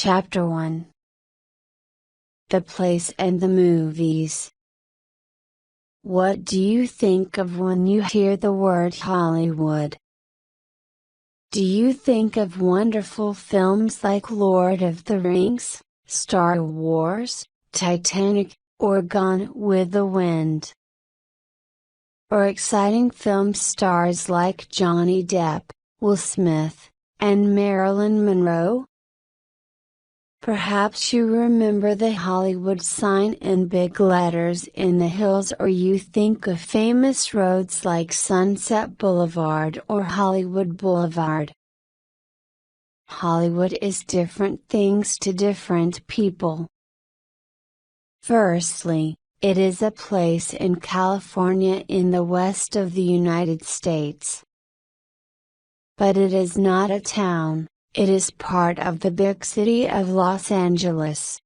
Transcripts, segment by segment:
Chapter 1. The Place and the Movies. What do you think of when you hear the word Hollywood? Do you think of wonderful films like Lord of the Rings, Star Wars, Titanic, or Gone with the Wind? Or exciting film stars like Johnny Depp, Will Smith, and Marilyn Monroe? Perhaps you remember the Hollywood sign in big letters in the hills, or you think of famous roads like Sunset Boulevard or Hollywood Boulevard. Hollywood is different things to different people. Firstly, it is a place in California in the west of the United States. But it is not a town. It is part of the big city of Los Angeles.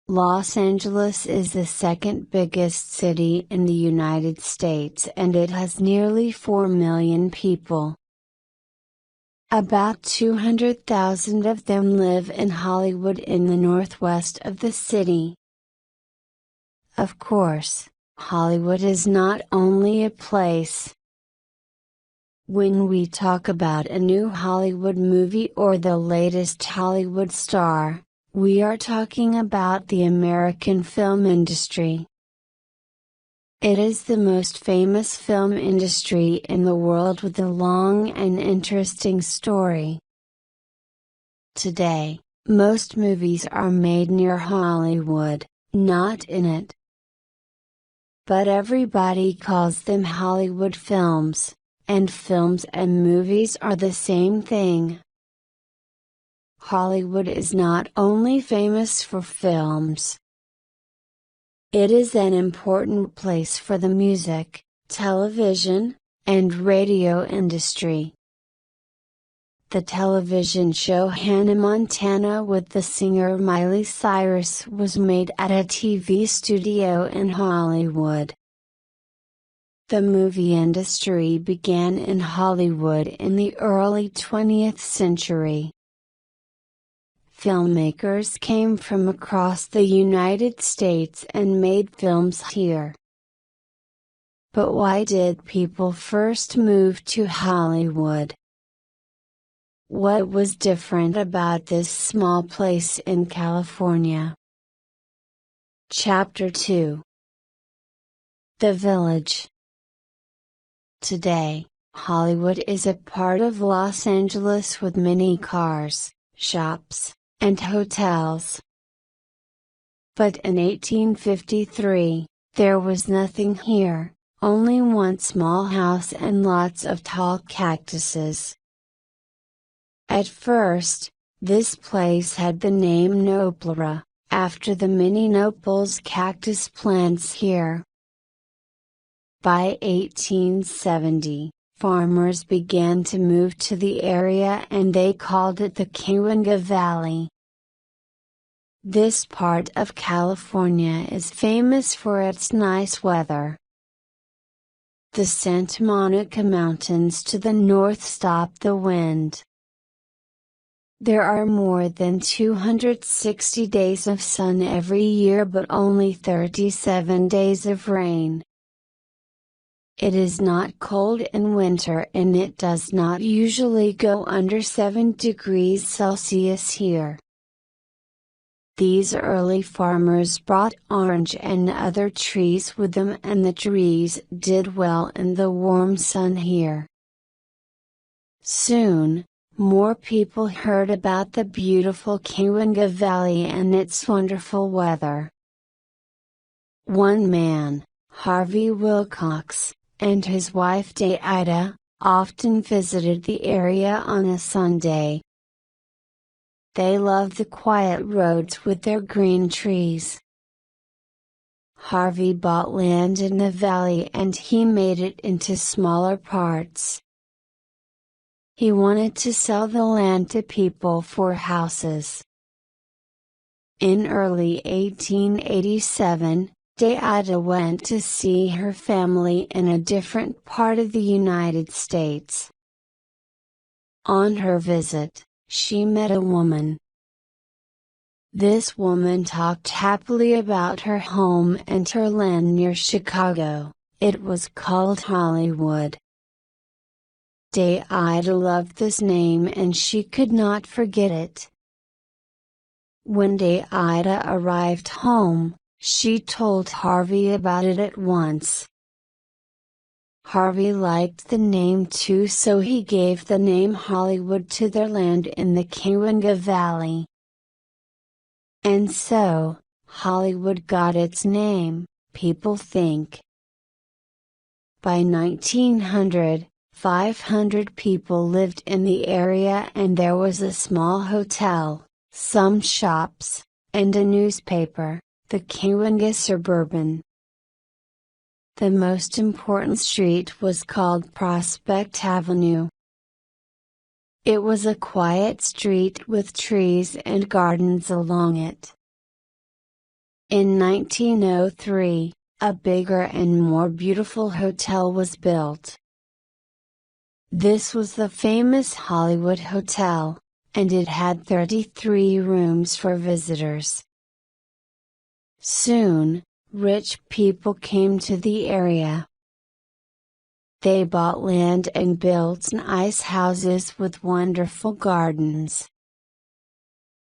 Los Angeles is the second biggest city in the United States, and it has nearly 4 million people. About 200,000 of them live in Hollywood in the northwest of the city. Of course, Hollywood is not only a place. When we talk about a new Hollywood movie or the latest Hollywood star, we are talking about the American film industry. It is the most famous film industry in the world with a long and interesting story. Today, most movies are made near Hollywood, not in it. But everybody calls them Hollywood films. And films and movies are the same thing. Hollywood is not only famous for films. It is an important place for the music, television, and radio industry. The television show Hannah Montana with the singer Miley Cyrus was made at a TV studio in Hollywood. The movie industry began in Hollywood in the early 20th century. Filmmakers came from across the United States and made films here. But why did people first move to Hollywood? What was different about this small place in California? Chapter 2. The Village. Today, Hollywood is a part of Los Angeles with many cars, shops, and hotels. But in 1853, there was nothing here, only one small house and lots of tall cactuses. At first, this place had the name Noplara, after the many Nopals cactus plants here. By 1870, farmers began to move to the area and they called it the Cahuenga Valley. This part of California is famous for its nice weather. The Santa Monica Mountains to the north stop the wind. There are more than 260 days of sun every year, but only 37 days of rain. It is not cold in winter and it does not usually go under 7 degrees Celsius here. These early farmers brought orange and other trees with them, and the trees did well in the warm sun here. Soon, more people heard about the beautiful Cahuenga Valley and its wonderful weather. One man, Harvey Wilcox, and his wife Ida, often visited the area on a Sunday. They loved the quiet roads with their green trees. Harvey bought land in the valley and he made it into smaller parts. He wanted to sell the land to people for houses. In early 1887, Ida went to see her family in a different part of the United States. On her visit, she met a woman. This woman talked happily about her home and her land near Chicago. It was called Hollywood. Ida loved this name and she could not forget it. When Ida arrived home, she told Harvey about it at once. Harvey liked the name too, so he gave the name Hollywood to their land in the Cahuenga Valley. And so, Hollywood got its name, people think. By 1900, 500 people lived in the area and there was a small hotel, some shops, and a newspaper, the Cahuenga Suburban. The most important street was called Prospect Avenue. It was a quiet street with trees and gardens along it. In 1903, a bigger and more beautiful hotel was built. This was the famous Hollywood Hotel, and it had 33 rooms for visitors. Soon, rich people came to the area. They bought land and built nice houses with wonderful gardens.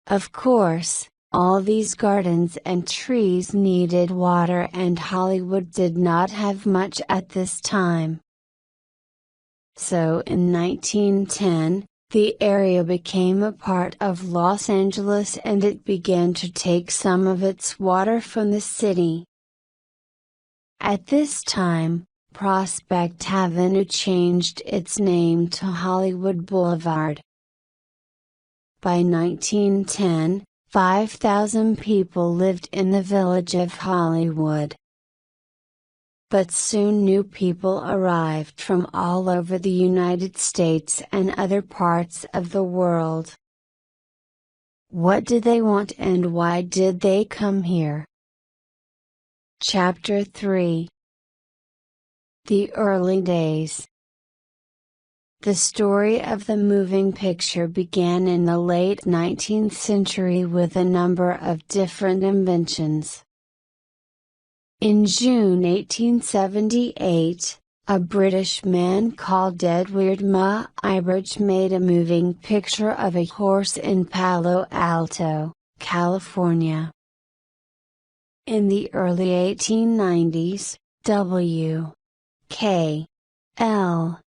Of course, all these gardens and trees needed water and Hollywood did not have much at this time. So in 1910, the area became a part of Los Angeles and it began to take some of its water from the city. At this time, Prospect Avenue changed its name to Hollywood Boulevard. By 1910, 5,000 people lived in the village of Hollywood. But soon new people arrived from all over the United States and other parts of the world. What did they want and why did they come here? Chapter 3. The Early Days. The story of the moving picture began in the late 19th century with a number of different inventions. In June 1878, a British man called Edward Muybridge made a moving picture of a horse in Palo Alto, California. In the early 1890s, W. K. L.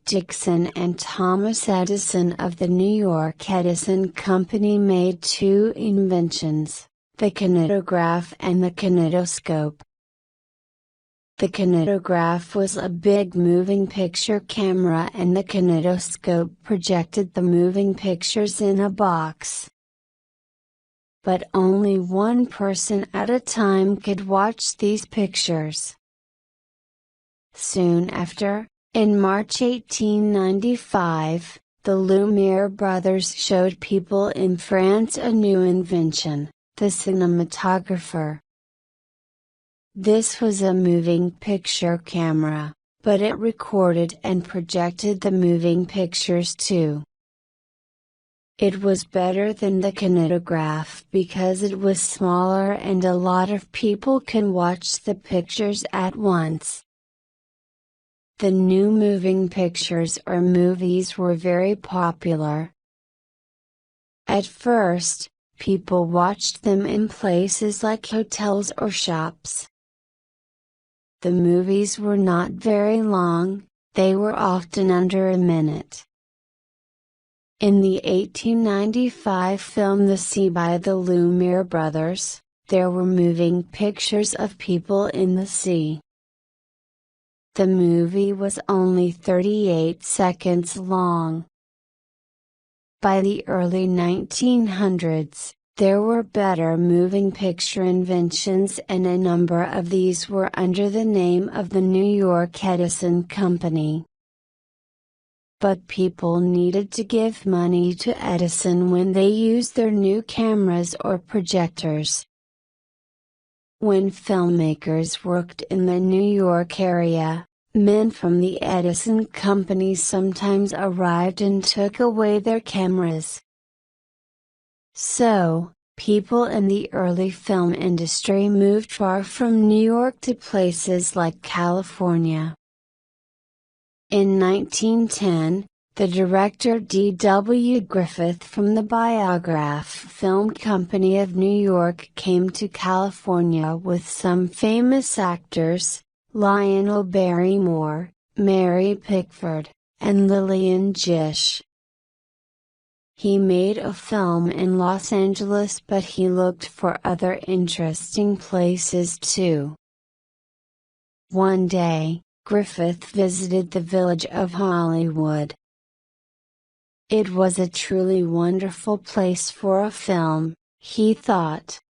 Dickson and Thomas Edison of the New York Edison Company made two inventions, the kinetograph and the kinetoscope. The kinetograph was a big moving picture camera and the kinetoscope projected the moving pictures in a box. But only one person at a time could watch these pictures. Soon after, in March 1895, the Lumiere brothers showed people in France a new invention, the cinematographer. This was a moving picture camera, but it recorded and projected the moving pictures too. It was better than the kinetograph because it was smaller and a lot of people can watch the pictures at once. The new moving pictures or movies were very popular. At first, people watched them in places like hotels or shops. The movies were not very long, they were often under a minute. In the 1895 film The Sea by the Lumiere brothers, there were moving pictures of people in the sea. The movie was only 38 seconds long. By the early 1900s, there were better moving picture inventions and a number of these were under the name of the New York Edison Company. But people needed to give money to Edison when they used their new cameras or projectors. When filmmakers worked in the New York area, men from the Edison Company sometimes arrived and took away their cameras. So, People in the early film industry moved far from New York to places like California. In 1910, the director D. W. Griffith from the Biograph Film Company of New York came to California with some famous actors, Lionel Barrymore, Mary Pickford, and Lillian Gish. He made a film in Los Angeles, but he looked for other interesting places too. One day, Griffith visited the village of Hollywood. It was a truly wonderful place for a film, he thought.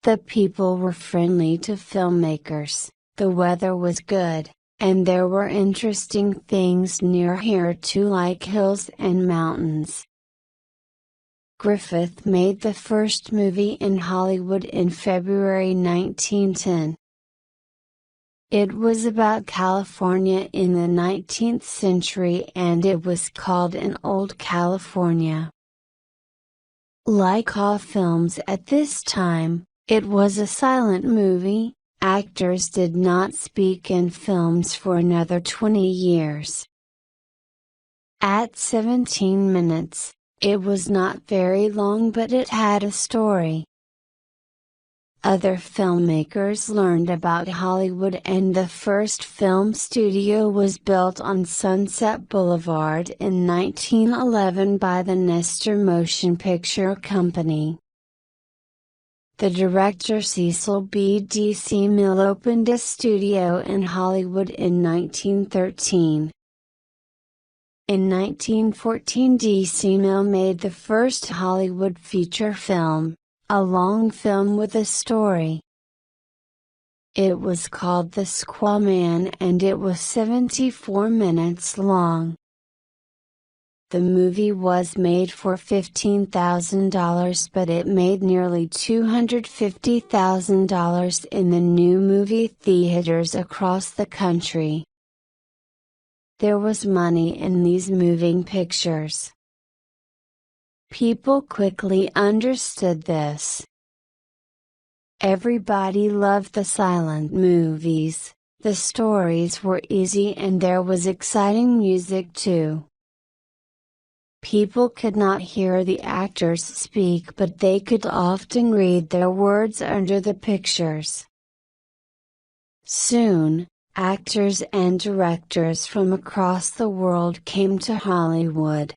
The people were friendly to filmmakers, the weather was good, and there were interesting things near here too, like hills and mountains. Griffith made the first movie in Hollywood in February 1910. It was about California in the 19th century, and it was called An Old California. Like all films at this time, it was a silent movie. Actors did not speak in films for another 20 years. At 17 minutes, it was not very long, but it had a story. Other filmmakers learned about Hollywood, and the first film studio was built on Sunset Boulevard in 1911 by the Nestor Motion Picture Company. The director Cecil B. DeMille opened a studio in Hollywood in 1913. In 1914, DeMille made the first Hollywood feature film, a long film with a story. It was called The Squaw Man, and it was 74 minutes long. The movie was made for $15,000, but it made nearly $250,000 in the new movie theaters across the country. There was money in these moving pictures. People quickly understood this. Everybody loved the silent movies, the stories were easy, and there was exciting music too. People could not hear the actors speak, but they could often read their words under the pictures. Soon, actors and directors from across the world came to Hollywood.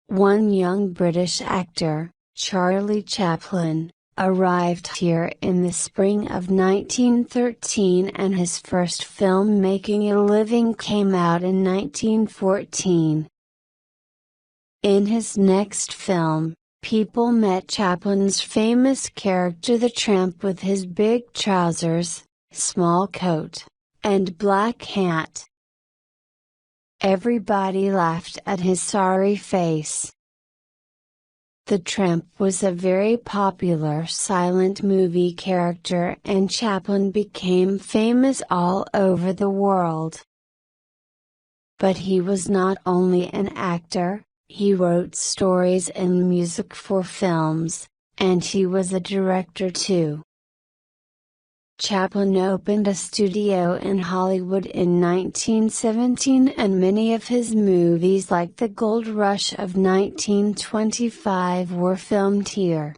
One young British actor, Charlie Chaplin, arrived here in the spring of 1913, and his first film, Making a Living, came out in 1914. In his next film, people met Chaplin's famous character the tramp with his big trousers, small coat, and black hat. Everybody laughed at his sorry face. The tramp was a very popular silent movie character, and Chaplin became famous all over the world. But he was not only an actor, he wrote stories and music for films, and he was a director too. Chaplin opened a studio in Hollywood in 1917, and many of his movies, like The Gold Rush of 1925, were filmed here.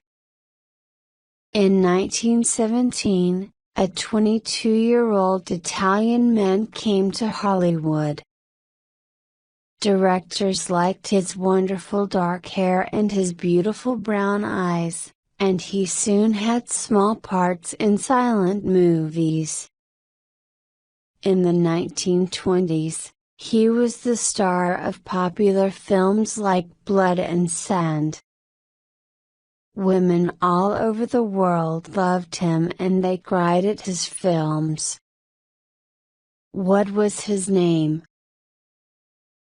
In 1917, a 22-year-old Italian man came to Hollywood. Directors liked his wonderful dark hair and his beautiful brown eyes, and he soon had small parts in silent movies. In the 1920s, he was the star of popular films like Blood and Sand. Women all over the world loved him, and they cried at his films. What was his name?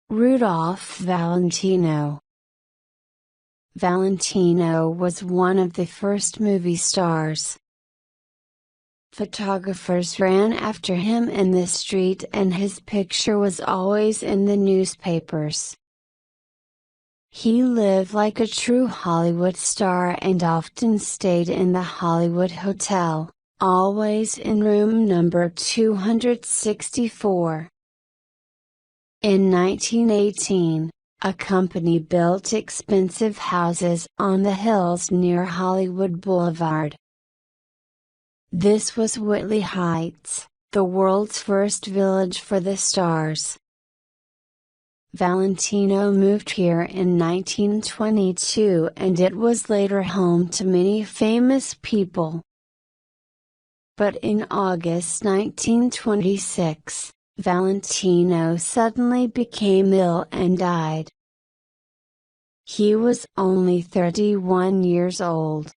Rudolph Valentino. Valentino was one of the first movie stars. Photographers ran after him in the street, and his picture was always in the newspapers. He lived like a true Hollywood star and often stayed in the Hollywood Hotel, always in room number 264. In 1918, a company built expensive houses on the hills near Hollywood Boulevard. This was Whitley Heights, the world's first village for the stars. Valentino moved here in 1922 and it was later home to many famous people. But in August 1926, Valentino suddenly became ill and died. He was only 31 years old.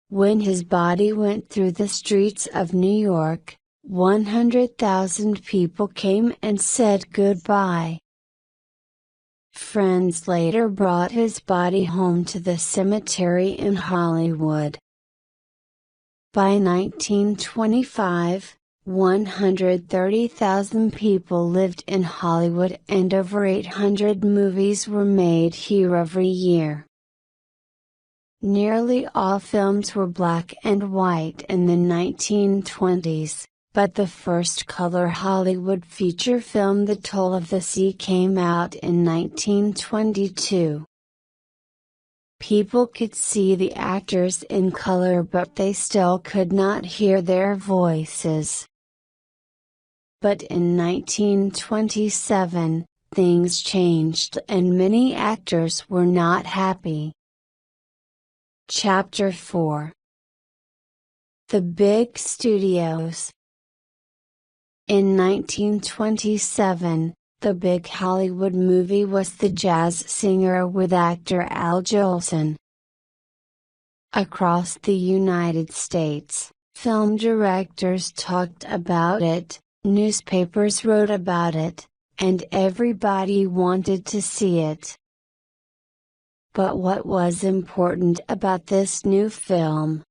When his body went through the streets of New York, 100,000 people came and said goodbye. Friends later brought his body home to the cemetery in Hollywood. By 1925, 130,000 people lived in Hollywood and over 800 movies were made here every year. Nearly all films were black and white in the 1920s. But the first color Hollywood feature film The Toll of the Sea came out in 1922. People could see the actors in color but they still could not hear their voices. But in 1927, things changed and many actors were not happy. Chapter 4. The Big Studios. In 1927, the big Hollywood movie was The Jazz Singer with actor Al Jolson. Across the United States, film directors talked about it, newspapers wrote about it, and everybody wanted to see it. But what was important about this new film?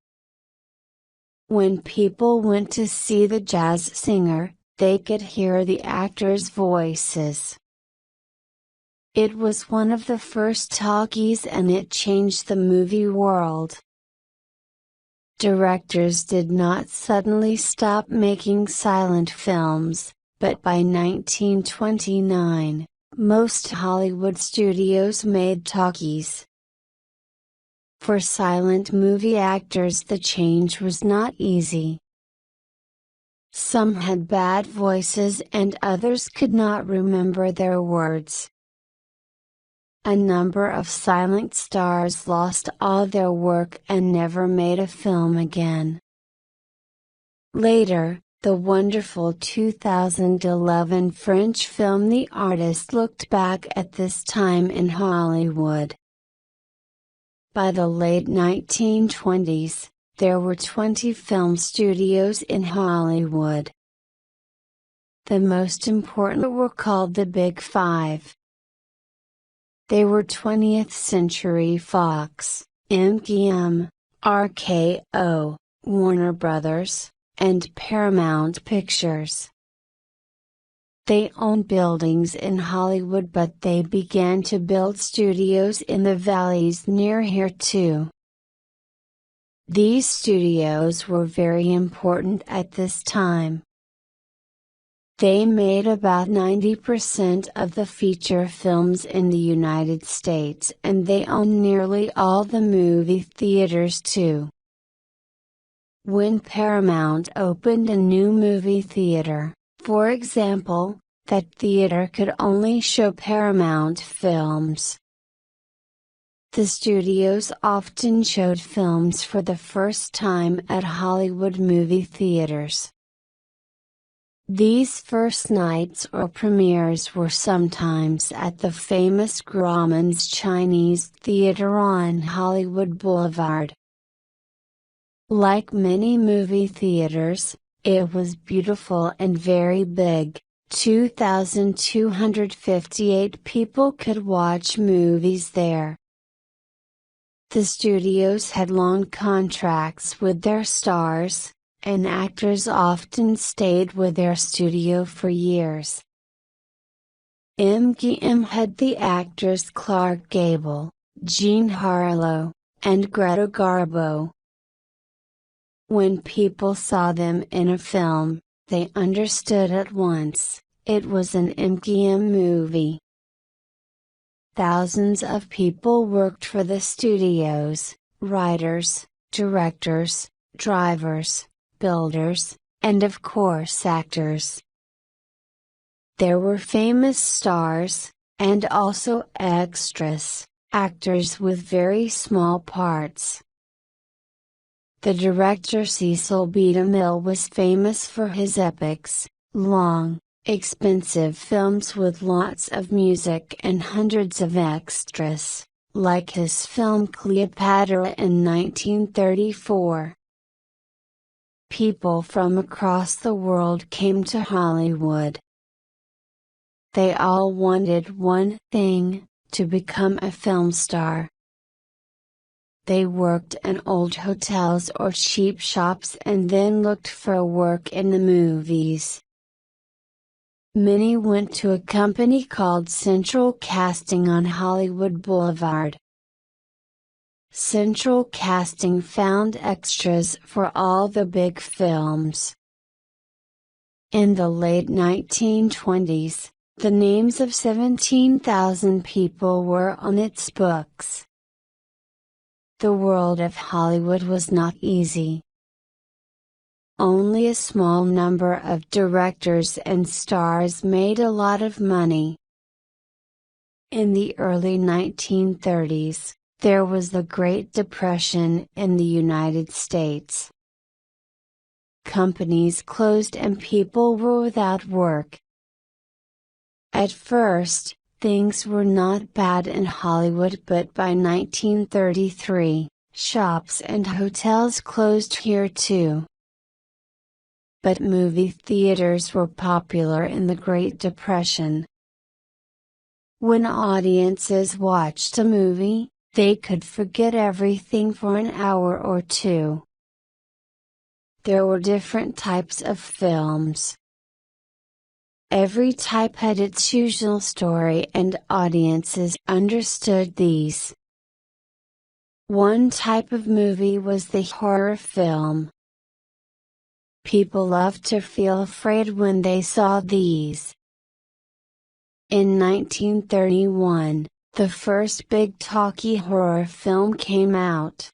When people went to see The Jazz Singer, they could hear the actors' voices. It was one of the first talkies and it changed the movie world. Directors did not suddenly stop making silent films, but by 1929, most Hollywood studios made talkies. For silent movie actors the change was not easy. Some had bad voices and others could not remember their words. A number of silent stars lost all their work and never made a film again. Later, the wonderful 2011 French film The Artist looked back at this time in Hollywood. By the late 1920s, there were 20 film studios in Hollywood. The most important were called the Big Five. They were 20th Century Fox, MGM, RKO, Warner Brothers, and Paramount Pictures. They owned buildings in Hollywood but they began to build studios in the valleys near here too. These studios were very important at this time. They made about 90% of the feature films in the United States and they owned nearly all the movie theaters too. When Paramount opened a new movie theater, for example, that theater could only show Paramount films. The studios often showed films for the first time at Hollywood movie theaters. These first nights or premieres were sometimes at the famous Grauman's Chinese Theater on Hollywood Boulevard. Like many movie theaters, it was beautiful and very big. 2,258 people could watch movies there. The studios had long contracts with their stars, and actors often stayed with their studio for years. MGM had the actors Clark Gable, Jean Harlow, and Greta Garbo. When people saw them in a film, they understood at once, it was an MGM movie. Thousands of people worked for the studios, writers, directors, drivers, builders, and of course actors. There were famous stars, and also extras, actors with very small parts. The director Cecil B. DeMille was famous for his epics, long, expensive films with lots of music and hundreds of extras, like his film Cleopatra in 1934. People from across the world came to Hollywood. They all wanted one thing, to become a film star. They worked in old hotels or cheap shops and then looked for work in the movies. Many went to a company called Central Casting on Hollywood Boulevard. Central Casting found extras for all the big films. In the late 1920s, the names of 17,000 people were on its books. The world of Hollywood was not easy. Only a small number of directors and stars made a lot of money. In the early 1930s, there was the Great Depression in the United States. Companies closed and people were without work. At first, things were not bad in Hollywood, but by 1933, shops and hotels closed here too. But movie theaters were popular in the Great Depression. When audiences watched a movie, they could forget everything for an hour or two. There were different types of films. Every type had its usual story and audiences understood these. One type of movie was the horror film. People loved to feel afraid when they saw these. In 1931, the first big talkie horror film came out.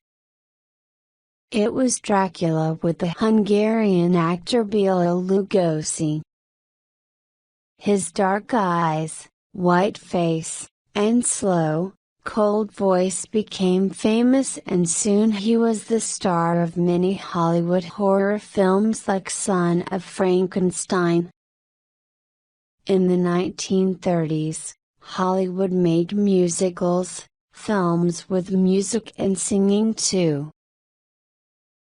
It was Dracula with the Hungarian actor Bela Lugosi. His dark eyes, white face, and slow, cold voice became famous, and soon he was the star of many Hollywood horror films like Son of Frankenstein. In the 1930s, Hollywood made musicals, films with music and singing too.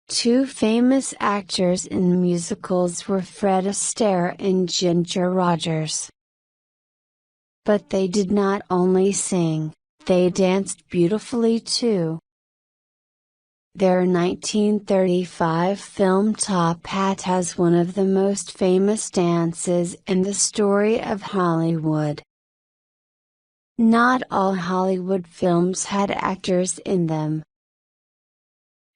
Two famous actors in musicals were Fred Astaire and Ginger Rogers. But they did not only sing, they danced beautifully too. Their 1935 film Top Hat has one of the most famous dances in the story of Hollywood. Not all Hollywood films had actors in them.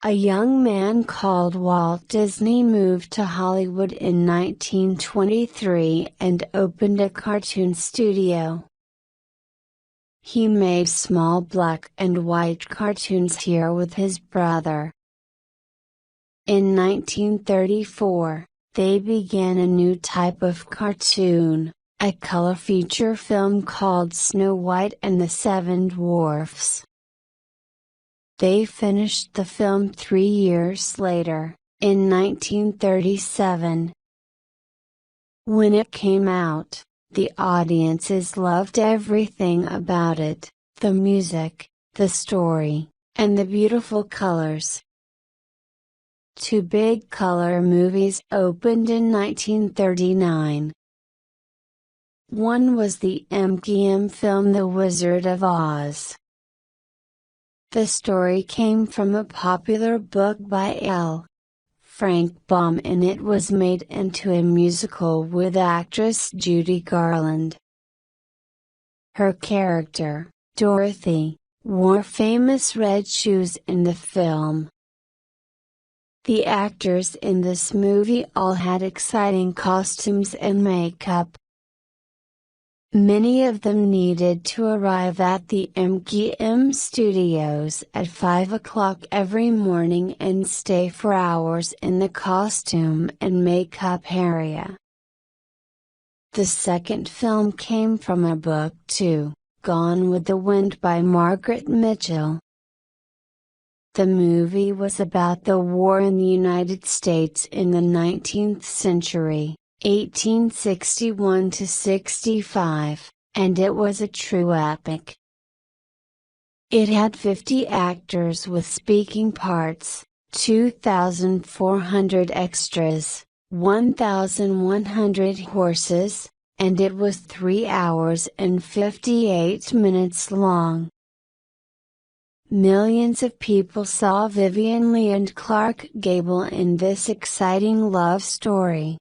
A young man called Walt Disney moved to Hollywood in 1923 and opened a cartoon studio. He made small black and white cartoons here with his brother. In 1934, they began a new type of cartoon, a color feature film called Snow White and the Seven Dwarfs. They finished the film 3 years later, in 1937. When it came out, the audiences loved everything about it, the music, the story, and the beautiful colors. Two big color movies opened in 1939. One was the MGM film The Wizard of Oz. The story came from a popular book by L. Frank Baum, and it was made into a musical with actress Judy Garland. Her character, Dorothy, wore famous red shoes in the film. The actors in this movie all had exciting costumes and makeup. Many of them needed to arrive at the MGM studios at 5 o'clock every morning and stay for hours in the costume and makeup area. The second film came from a book too, Gone with the Wind by Margaret Mitchell. The movie was about the war in the United States in the 19th century. 1861 to 65, and it was a true epic. It had 50 actors with speaking parts, 2,400 extras, 1,100 horses, and it was 3 hours and 58 minutes long. Millions of people saw Vivien Leigh and Clark Gable in this exciting love story.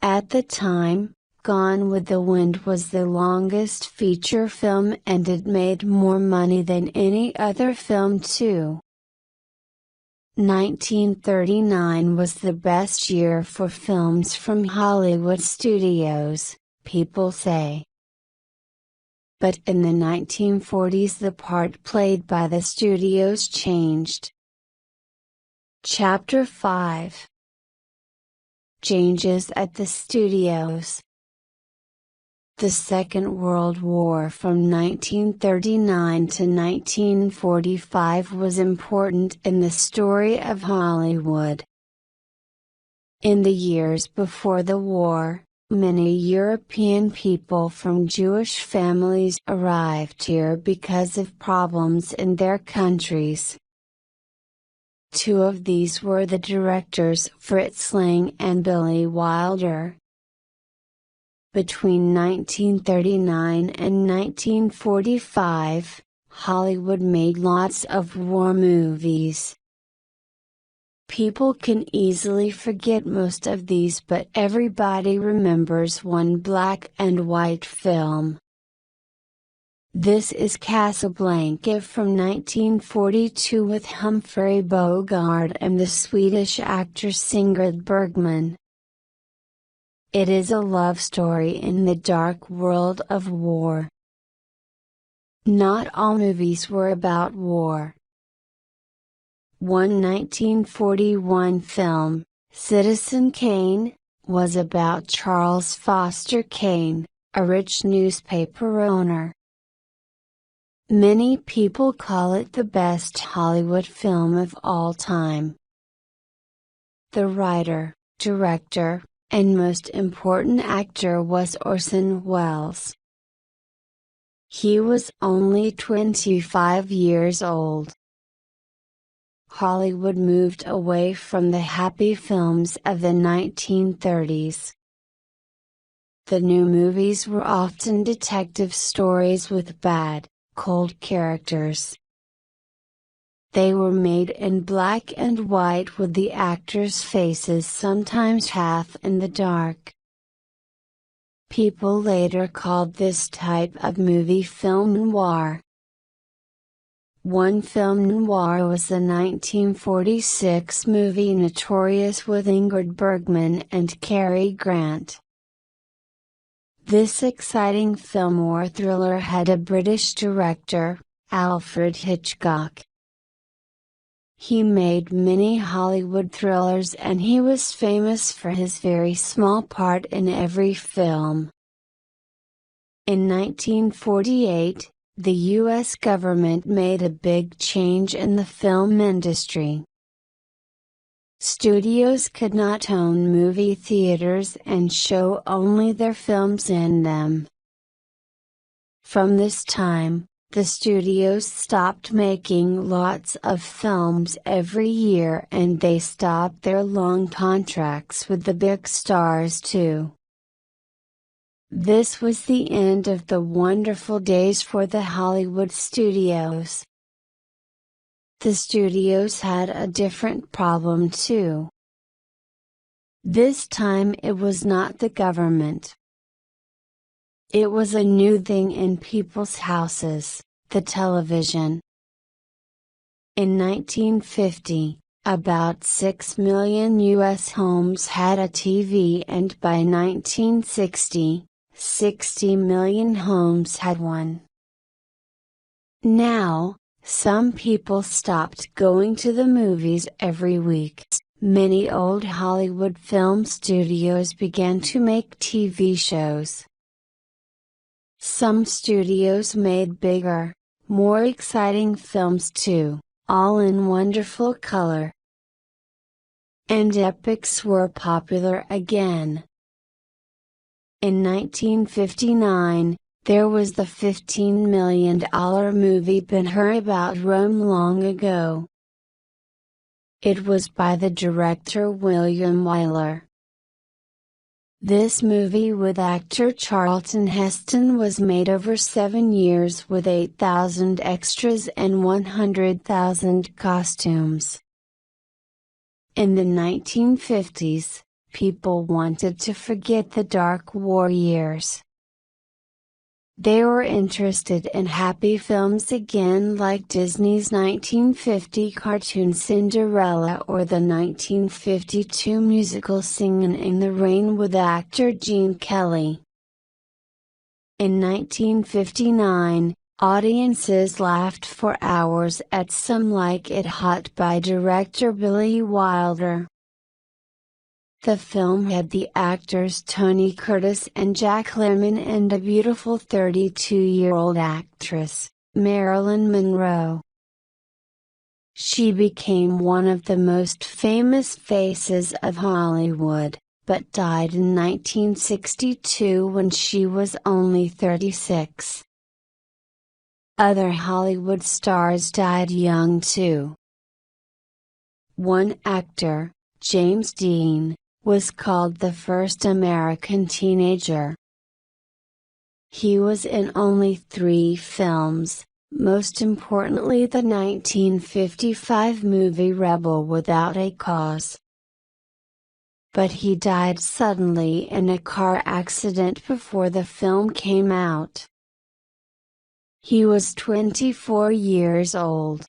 At the time, Gone with the Wind was the longest feature film and it made more money than any other film too. 1939 was the best year for films from Hollywood studios, people say. But in the 1940s the part played by the studios changed. Chapter 5. Changes at the studios. The Second World War from 1939 to 1945 was important in the story of Hollywood. In the years before the war, many European people from Jewish families arrived here because of problems in their countries. Two of these were the directors Fritz Lang and Billy Wilder. Between 1939 and 1945, Hollywood made lots of war movies. People can easily forget most of these, but everybody remembers one black and white film. This is Casablanca from 1942 with Humphrey Bogart and the Swedish actor Ingrid Bergman. It is a love story in the dark world of war. Not all movies were about war. One 1941 film, Citizen Kane, was about Charles Foster Kane, a rich newspaper owner. Many people call it the best Hollywood film of all time. The writer, director, and most important actor was Orson Welles. He was only 25 years old. Hollywood moved away from the happy films of the 1930s. The new movies were often detective stories with bad, cold characters. They were made in black and white with the actors' faces sometimes half in the dark. People later called this type of movie film noir. One film noir was the 1946 movie Notorious with Ingrid Bergman and Cary Grant. This exciting film war thriller had a British director, Alfred Hitchcock. He made many Hollywood thrillers and he was famous for his very small part in every film. In 1948, the U.S. government made a big change in the film industry. Studios could not own movie theaters and show only their films in them. From this time, the studios stopped making lots of films every year and they stopped their long contracts with the big stars too. This was the end of the wonderful days for the Hollywood studios. The studios had a different problem too. This time it was not the government. It was a new thing in people's houses, the television. In 1950, about 6 million U.S. homes had a TV, and by 1960, 60 million homes had one. Now, some people stopped going to the movies every week. Many old Hollywood film studios began to make TV shows. Some studios made bigger, more exciting films too, all in wonderful color. And epics were popular again. In 1959, there was the $15 million movie Ben-Hur about Rome long ago. It was by the director William Wyler. This movie with actor Charlton Heston was made over 7 years with 8,000 extras and 100,000 costumes. In the 1950s, people wanted to forget the dark war years. They were interested in happy films again, like Disney's 1950 cartoon Cinderella or the 1952 musical Singin' in the Rain with actor Gene Kelly. In 1959, audiences laughed for hours at Some Like It Hot by director Billy Wilder. The film had the actors Tony Curtis and Jack Lemmon and a beautiful 32-year-old actress, Marilyn Monroe. She became one of the most famous faces of Hollywood, but died in 1962 when she was only 36. Other Hollywood stars died young too. One actor, James Dean, was called the first American teenager. He was in only 3 films, most importantly the 1955 movie Rebel Without a Cause. But he died suddenly in a car accident before the film came out. He was 24 years old.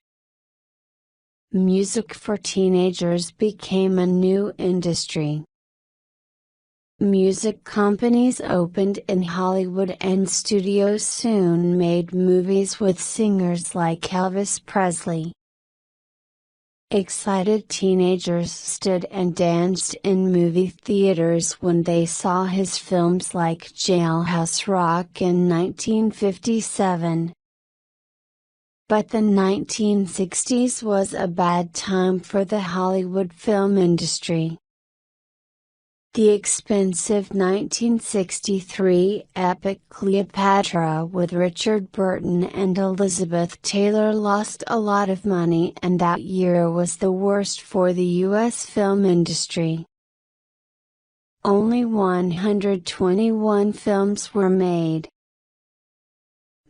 Music for teenagers became a new industry. Music companies opened in Hollywood and studios soon made movies with singers like Elvis Presley. Excited teenagers stood and danced in movie theaters when they saw his films like Jailhouse Rock in 1957. But the 1960s was a bad time for the Hollywood film industry. The expensive 1963 epic Cleopatra with Richard Burton and Elizabeth Taylor lost a lot of money, and that year was the worst for the U.S. film industry. Only 121 films were made.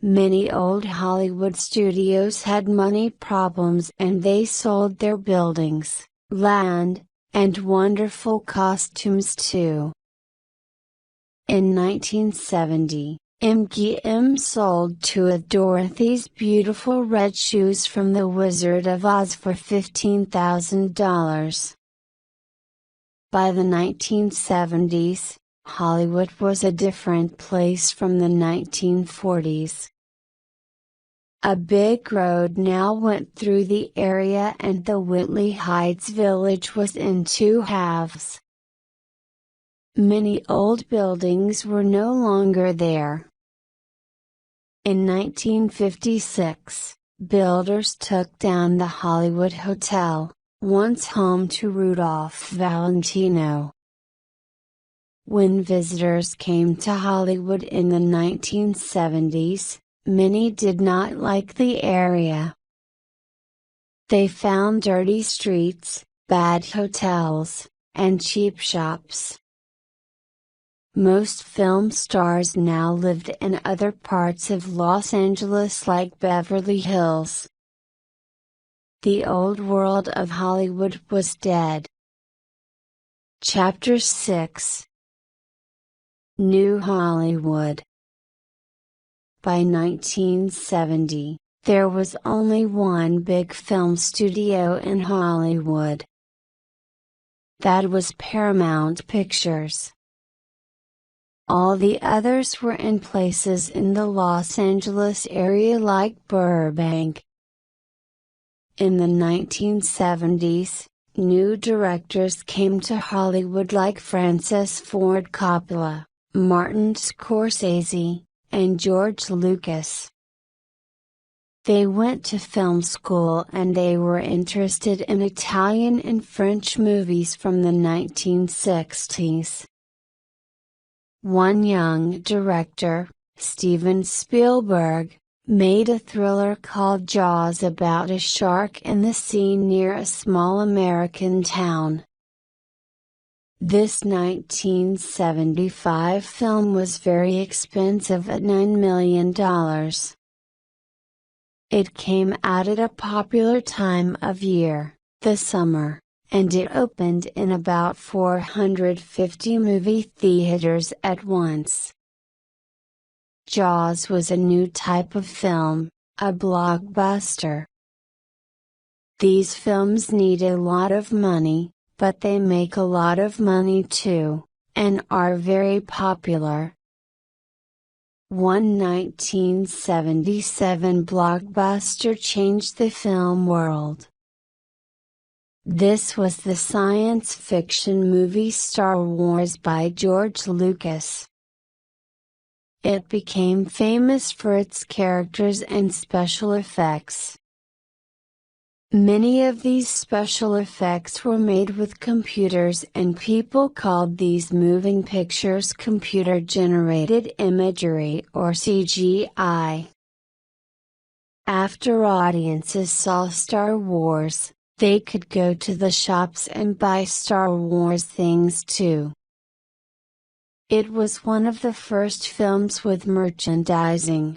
Many old Hollywood studios had money problems and they sold their buildings, land, and wonderful costumes too. In 1970, MGM sold 2 of Dorothy's beautiful red shoes from The Wizard of Oz for $15,000. By the 1970s, Hollywood was a different place from the 1940s. A big road now went through the area and the Whitley Heights village was in 2 halves. Many old buildings were no longer there. In 1956, builders took down the Hollywood Hotel, once home to Rudolph Valentino. When visitors came to Hollywood in the 1970s, many did not like the area. They found dirty streets, bad hotels, and cheap shops. Most film stars now lived in other parts of Los Angeles like Beverly Hills. The old world of Hollywood was dead. Chapter 6. New Hollywood. By 1970, there was only one big film studio in Hollywood. That was Paramount Pictures. All the others were in places in the Los Angeles area like Burbank. In the 1970s, new directors came to Hollywood like Francis Ford Coppola, Martin Scorsese, and George Lucas. They went to film school and they were interested in Italian and French movies from the 1960s. One young director, Steven Spielberg, made a thriller called Jaws about a shark in the sea near a small American town. This 1975 film was very expensive at $9 million. It came out at a popular time of year, the summer, and it opened in about 450 movie theaters at once. Jaws was a new type of film, a blockbuster. These films need a lot of money, but they make a lot of money too, and are very popular. One 1977 blockbuster changed the film world. This was the science fiction movie Star Wars by George Lucas. It became famous for its characters and special effects. Many of these special effects were made with computers and people called these moving pictures computer-generated imagery or CGI. After audiences saw Star Wars, they could go to the shops and buy Star Wars things too. It was one of the first films with merchandising.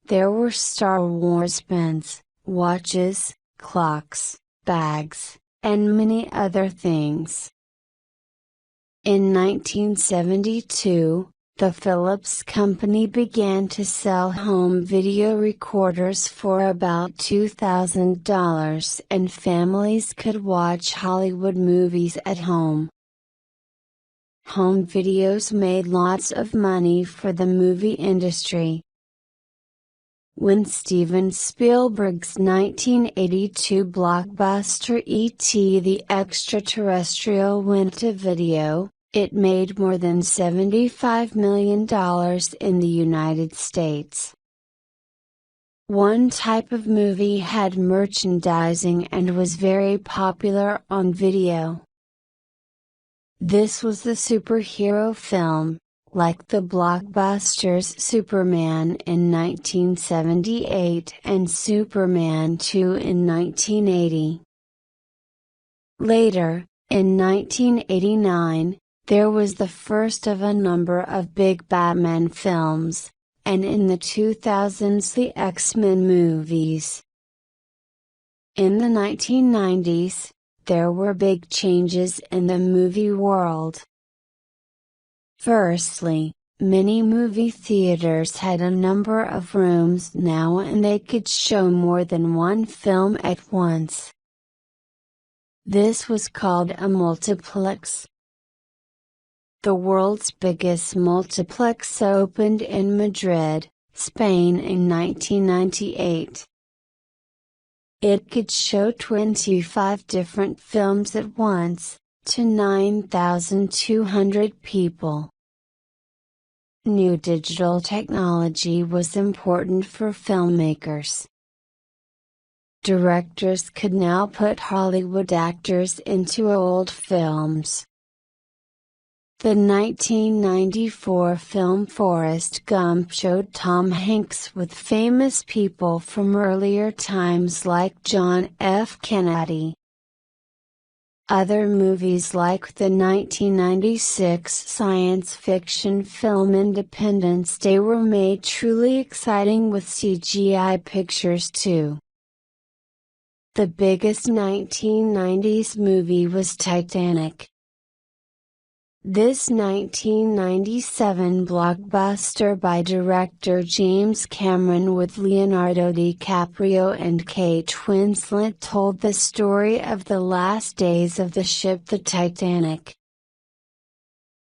There were Star Wars pens, watches, clocks, bags, and many other things. In 1972, the Philips Company began to sell home video recorders for about $2,000 and families could watch Hollywood movies at home. Home videos made lots of money for the movie industry. When Steven Spielberg's 1982 blockbuster E.T. the Extraterrestrial went to video, it made more than $75 million in the United States. One type of movie had merchandising and was very popular on video. This was the superhero film, like the blockbusters Superman in 1978 and Superman 2 in 1980. Later, in 1989, there was the first of a number of big Batman films, and in the 2000s the X-Men movies. In the 1990s, there were big changes in the movie world. Firstly, many movie theaters had a number of rooms now and they could show more than one film at once. This was called a multiplex. The world's biggest multiplex opened in Madrid, Spain in 1998. It could show 25 different films at once, to 9,200 people. New digital technology was important for filmmakers. Directors could now put Hollywood actors into old films. The 1994 film Forrest Gump showed Tom Hanks with famous people from earlier times like John F. Kennedy. Other movies like the 1996 science fiction film Independence Day were made truly exciting with CGI pictures too. The biggest 1990s movie was Titanic. This 1997 blockbuster by director James Cameron with Leonardo DiCaprio and Kate Winslet told the story of the last days of the ship the Titanic.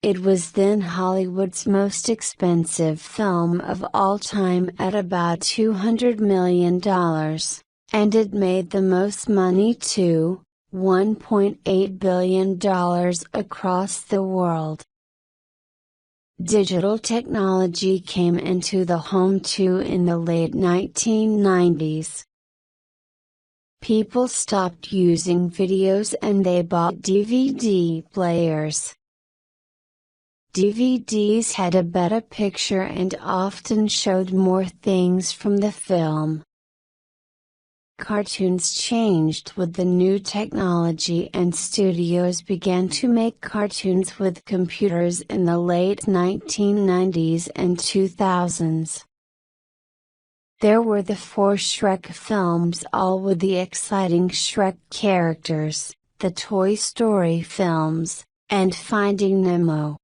It was then Hollywood's most expensive film of all time at about $200 million, and it made the most money too. $1.8 billion across the world. Digital technology came into the home too in the late 1990s. People stopped using videos and they bought DVD players. DVDs had a better picture and often showed more things from the film. Cartoons changed with the new technology and studios began to make cartoons with computers in the late 1990s and 2000s. There were the 4 Shrek films, all with the exciting Shrek characters, the Toy Story films, and Finding Nemo.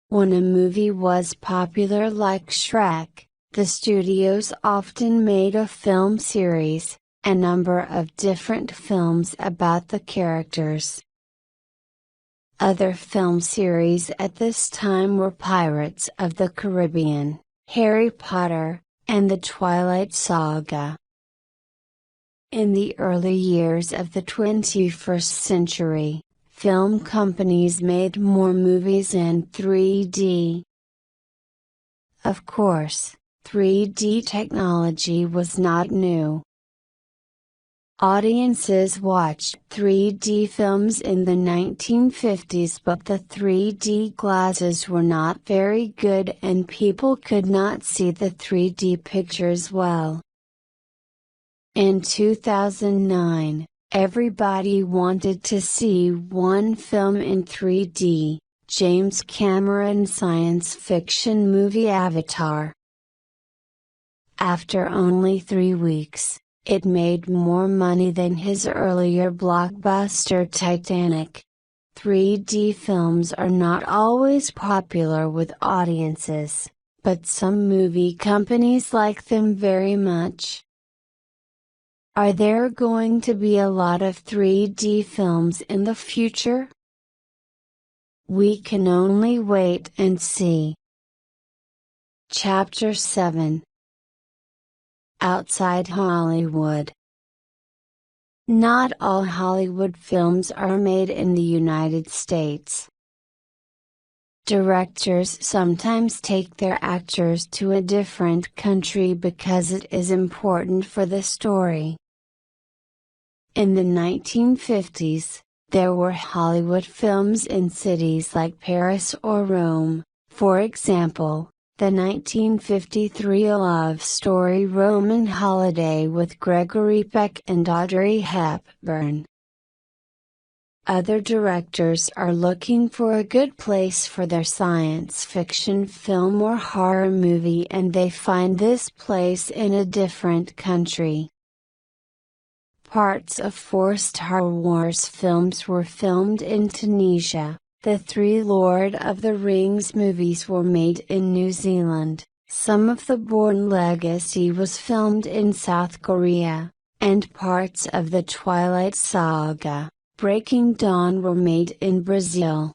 When a movie was popular like Shrek, the studios often made a film series, a number of different films about the characters. Other film series at this time were Pirates of the Caribbean, Harry Potter, and the Twilight Saga. In the early years of the 21st century, film companies made more movies in 3D. Of course, 3D technology was not new. Audiences watched 3D films in the 1950s, but the 3D glasses were not very good and people could not see the 3D pictures well. In 2009, everybody wanted to see one film in 3D, James Cameron's science fiction movie Avatar. After only 3 weeks, it made more money than his earlier blockbuster Titanic. 3D films are not always popular with audiences, but some movie companies like them very much. Are there going to be a lot of 3D films in the future? We can only wait and see. Chapter 7. Outside Hollywood. Not all Hollywood films are made in the United States. Directors sometimes take their actors to a different country because it is important for the story. In the 1950s, there were Hollywood films in cities like Paris or Rome, for example. The 1953 love story Roman Holiday with Gregory Peck and Audrey Hepburn. Other directors are looking for a good place for their science fiction film or horror movie and they find this place in a different country. Parts of 4 Star Wars films were filmed in Tunisia. The 3 Lord of the Rings movies were made in New Zealand, some of the Bourne Legacy was filmed in South Korea, and parts of the Twilight Saga, Breaking Dawn were made in Brazil.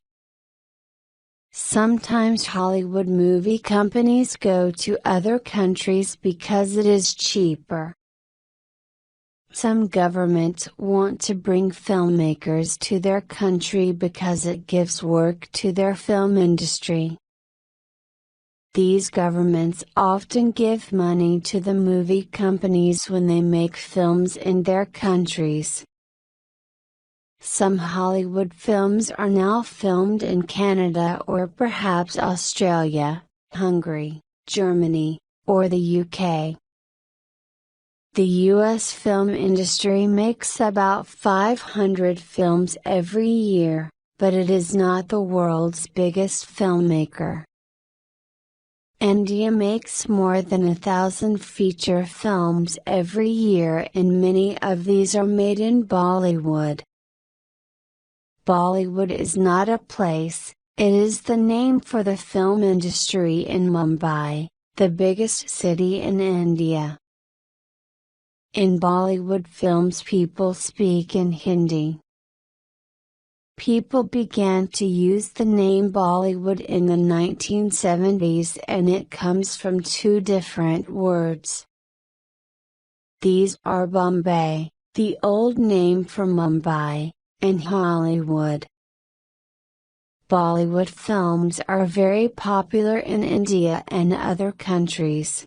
Sometimes Hollywood movie companies go to other countries because it is cheaper. Some governments want to bring filmmakers to their country because it gives work to their film industry. These governments often give money to the movie companies when they make films in their countries. Some Hollywood films are now filmed in Canada or perhaps Australia, Hungary, Germany, or the UK. The U.S. film industry makes about 500 films every year, but it is not the world's biggest filmmaker. India makes more than 1,000 feature films every year and many of these are made in Bollywood. Bollywood is not a place, it is the name for the film industry in Mumbai, the biggest city in India. In Bollywood films people speak in Hindi. People began to use the name Bollywood in the 1970s and it comes from two different words. These are Bombay, the old name for Mumbai, and Hollywood. Bollywood films are very popular in India and other countries.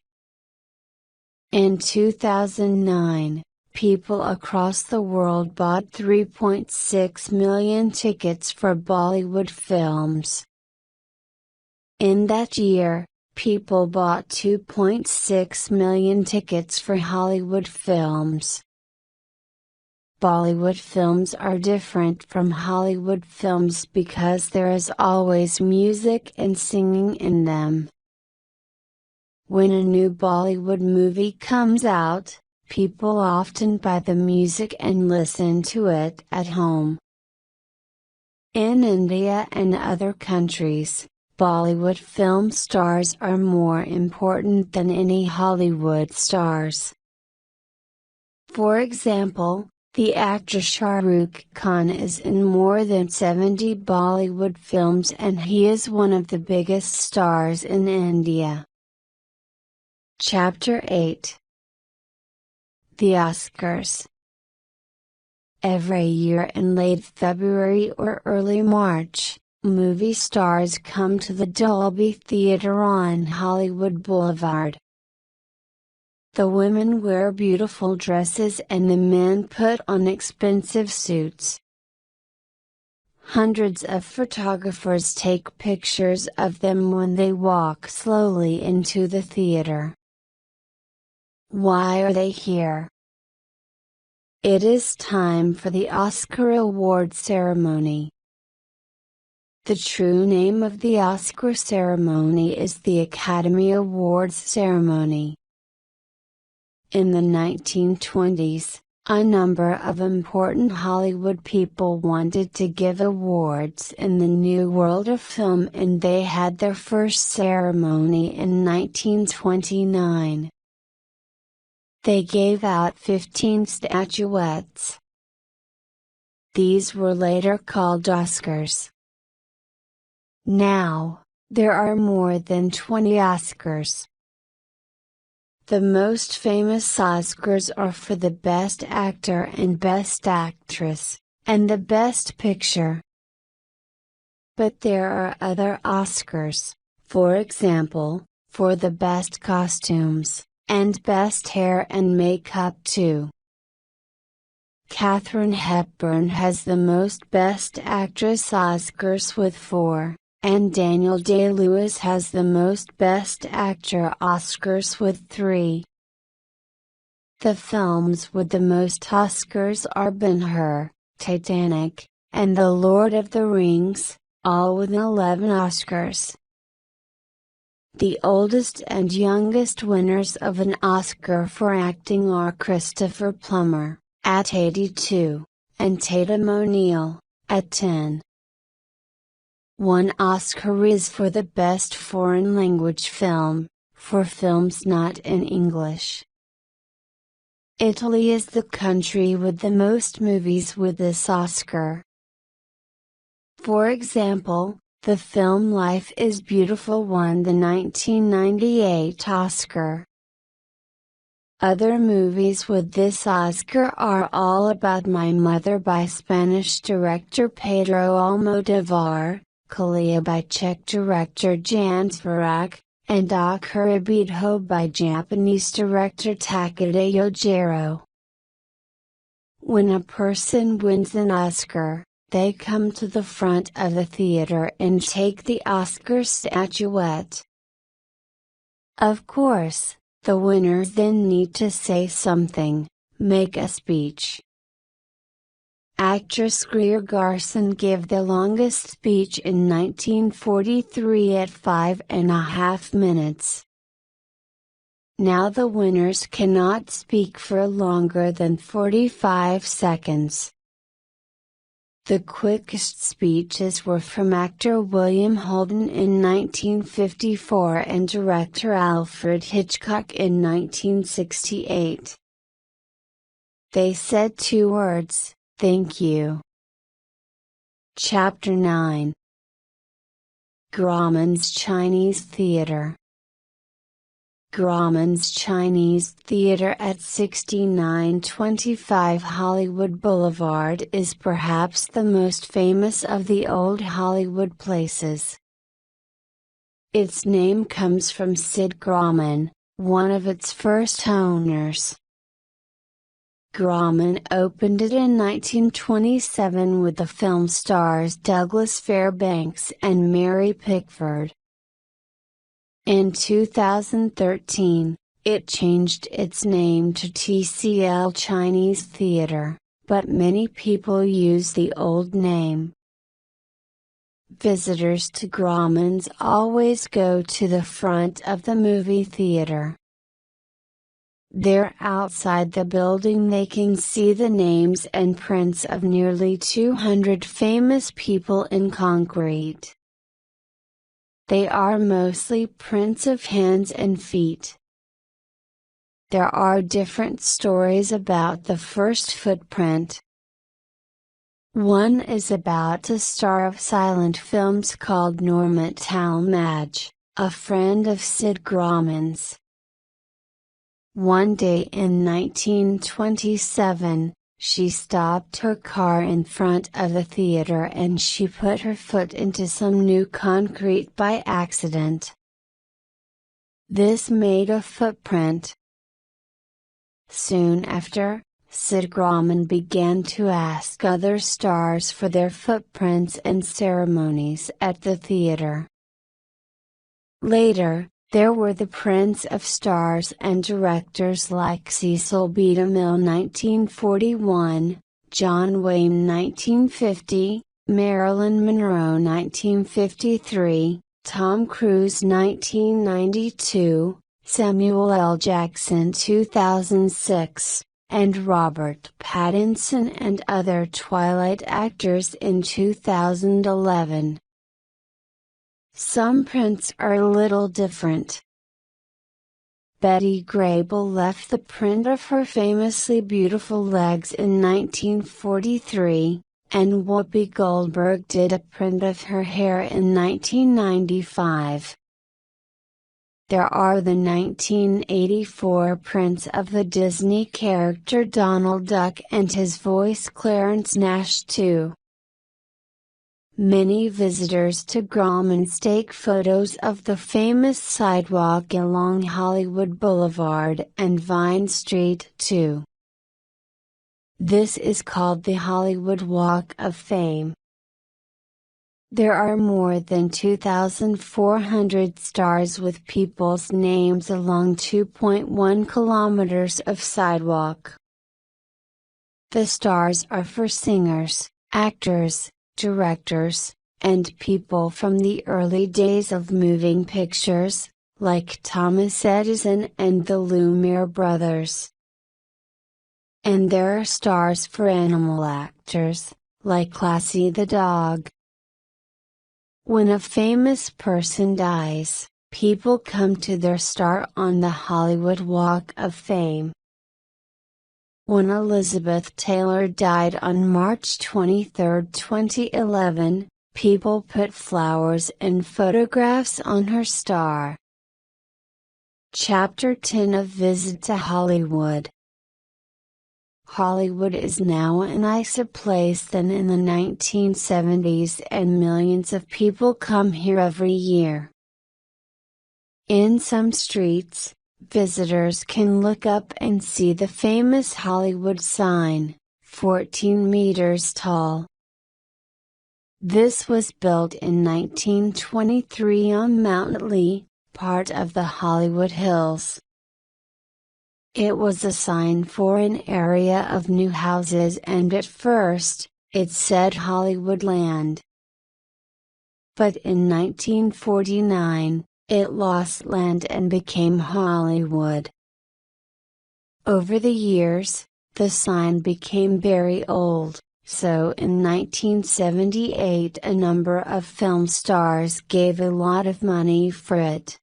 In 2009, people across the world bought 3.6 million tickets for Bollywood films. In that year, people bought 2.6 million tickets for Hollywood films. Bollywood films are different from Hollywood films because there is always music and singing in them. When a new Bollywood movie comes out, people often buy the music and listen to it at home. In India and other countries, Bollywood film stars are more important than any Hollywood stars. For example, the actor Shah Rukh Khan is in more than 70 Bollywood films and he is one of the biggest stars in India. Chapter 8. The Oscars. Every year in late February or early March, movie stars come to the Dolby Theatre on Hollywood Boulevard. The women wear beautiful dresses and the men put on expensive suits. Hundreds of photographers take pictures of them when they walk slowly into the theater. Why are they here? It is time for the Oscar award ceremony. The true name of the Oscar ceremony is the Academy Awards ceremony. In the 1920s, a number of important Hollywood people wanted to give awards in the new world of film and they had their first ceremony in 1929. They gave out 15 statuettes. These were later called Oscars. Now, there are more than 20 Oscars. The most famous Oscars are for the Best Actor and Best Actress, and the Best Picture. But there are other Oscars, for example, for the Best Costumes, and Best Hair and Makeup too. Katharine Hepburn has the most Best Actress Oscars with 4, and Daniel Day-Lewis has the most Best Actor Oscars with 3. The films with the most Oscars are Ben-Hur, Titanic, and The Lord of the Rings, all with 11 Oscars. The oldest and youngest winners of an Oscar for acting are Christopher Plummer, at 82, and Tatum O'Neal, at 10. One Oscar is for the Best Foreign Language Film, for films not in English. Italy is the country with the most movies with this Oscar. For example, the film Life is Beautiful won the 1998 Oscar. Other movies with this Oscar are All About My Mother by Spanish director Pedro Almodóvar, Kalia by Czech director Jan Svarak, and A Kuribito by Japanese director Takeda Yojiro. When a person wins an Oscar, they come to the front of the theater and take the Oscar statuette. Of course, the winners then need to say something, make a speech. Actress Greer Garson gave the longest speech in 1943 at 5.5 minutes. Now the winners cannot speak for longer than 45 seconds. The quickest speeches were from actor William Holden in 1954 and director Alfred Hitchcock in 1968. They said 2 words, "Thank you." Chapter 9. Grauman's Chinese Theater. Grauman's Chinese Theater at 6925 Hollywood Boulevard is perhaps the most famous of the old Hollywood places. Its name comes from Sid Grauman, one of its first owners. Grauman opened it in 1927 with the film stars Douglas Fairbanks and Mary Pickford. In 2013, it changed its name to TCL Chinese Theater, but many people use the old name. Visitors to Grauman's always go to the front of the movie theater. There outside the building they can see the names and prints of nearly 200 famous people in concrete. They are mostly prints of hands and feet. There are different stories about the first footprint. One is about a star of silent films called Norma Talmadge, a friend of Sid Grauman's. One day in 1927, she stopped her car in front of the theater and she put her foot into some new concrete by accident. This made a footprint. Soon after, Sid Grauman began to ask other stars for their footprints in ceremonies at the theater. Later, there were the prints of stars and directors like Cecil B. DeMille 1941, John Wayne 1950, Marilyn Monroe 1953, Tom Cruise 1992, Samuel L. Jackson 2006, and Robert Pattinson and other Twilight actors in 2011. Some prints are a little different. Betty Grable left the print of her famously beautiful legs in 1943, and Whoopi Goldberg did a print of her hair in 1995. There are the 1984 prints of the Disney character Donald Duck and his voice Clarence Nash too. Many visitors to Grauman's take photos of the famous sidewalk along Hollywood Boulevard and Vine Street too. This is called the Hollywood Walk of Fame. There are more than 2,400 stars with people's names along 2.1 kilometers of sidewalk. The stars are for singers, actors, directors, and people from the early days of moving pictures, like Thomas Edison and the Lumiere brothers. And there are stars for animal actors, like Lassie the dog. When a famous person dies, people come to their star on the Hollywood Walk of Fame. When Elizabeth Taylor died on March 23, 2011, people put flowers and photographs on her star. Chapter 10 of Visit to Hollywood. Hollywood is now a nicer place than in the 1970s and millions of people come here every year. In some streets, visitors can look up and see the famous Hollywood sign, 14 meters tall. This was built in 1923 on Mount Lee, part of the Hollywood Hills. It was a sign for an area of new houses and at first, it said Hollywoodland. But in 1949, it lost land and became Hollywood. Over the years, the sign became very old, so in 1978 a number of film stars gave a lot of money for it.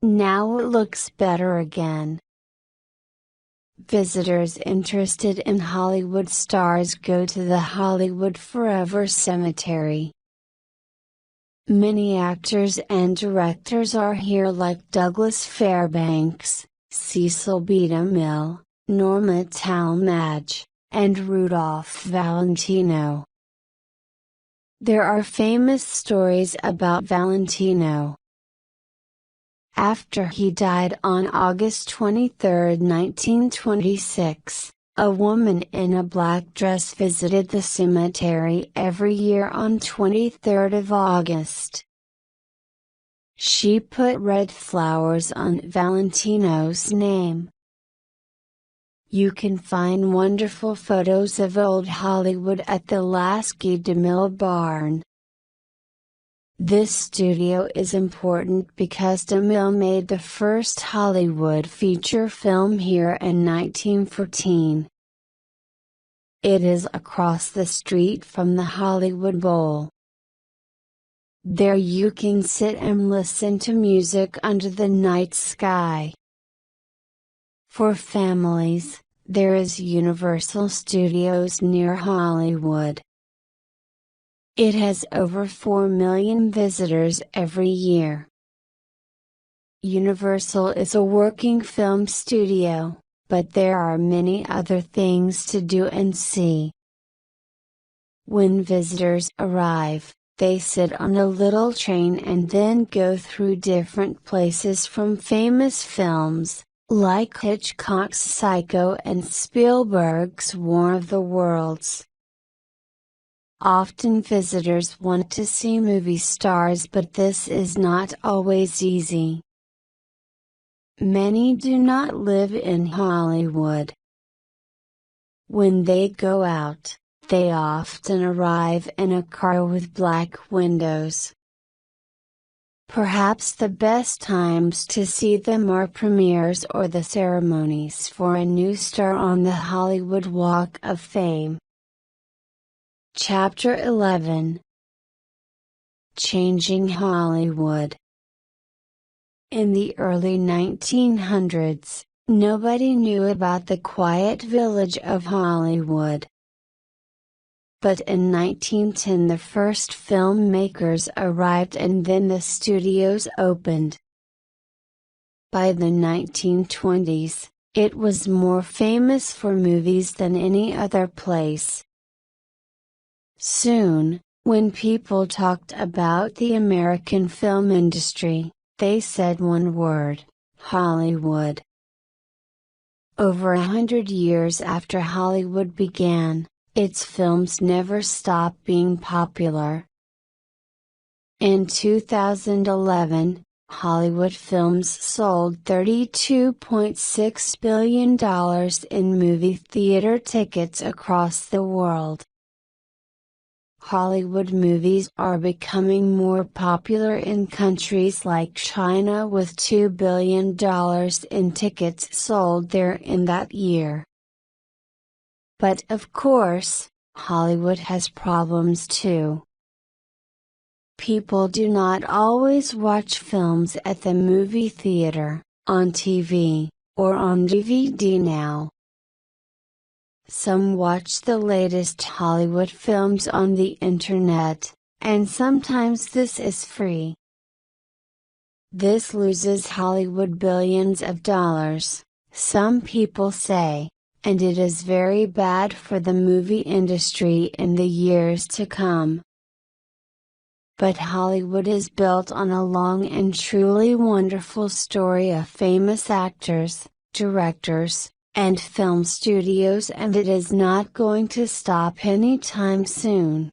Now it looks better again. Visitors interested in Hollywood stars go to the Hollywood Forever Cemetery. Many actors and directors are here like Douglas Fairbanks, Cecil B. DeMille, Norma Talmadge, and Rudolph Valentino. There are famous stories about Valentino. After he died on August 23, 1926, a woman in a black dress visited the cemetery every year on 23rd of August. She put red flowers on Valentino's name. You can find wonderful photos of old Hollywood at the Lasky DeMille barn. This studio is important because DeMille made the first Hollywood feature film here in 1914. It is across the street from the Hollywood Bowl. There you can sit and listen to music under the night sky. For families, there is Universal Studios near Hollywood. It has over 4 million visitors every year. Universal is a working film studio, but there are many other things to do and see. When visitors arrive, they sit on a little train and then go through different places from famous films, like Hitchcock's Psycho and Spielberg's War of the Worlds. Often visitors want to see movie stars, but this is not always easy. Many do not live in Hollywood. When they go out, they often arrive in a car with black windows. Perhaps the best times to see them are premieres or the ceremonies for a new star on the Hollywood Walk of Fame. Chapter 11. Changing Hollywood. In the early 1900s, nobody knew about the quiet village of Hollywood. But in 1910 the first filmmakers arrived and then the studios opened. By the 1920s, it was more famous for movies than any other place. Soon, when people talked about the American film industry, they said one word: Hollywood. Over 100 years after Hollywood began, its films never stopped being popular. In 2011, Hollywood films sold $32.6 billion in movie theater tickets across the world. Hollywood movies are becoming more popular in countries like China with $2 billion in tickets sold there in that year. But of course, Hollywood has problems too. People do not always watch films at the movie theater, on TV, or on DVD now. Some watch the latest Hollywood films on the internet, and sometimes this is free. This loses Hollywood billions of dollars, some people say, and it is very bad for the movie industry in the years to come. But Hollywood is built on a long and truly wonderful story of famous actors, directors, and film studios, and it is not going to stop anytime soon.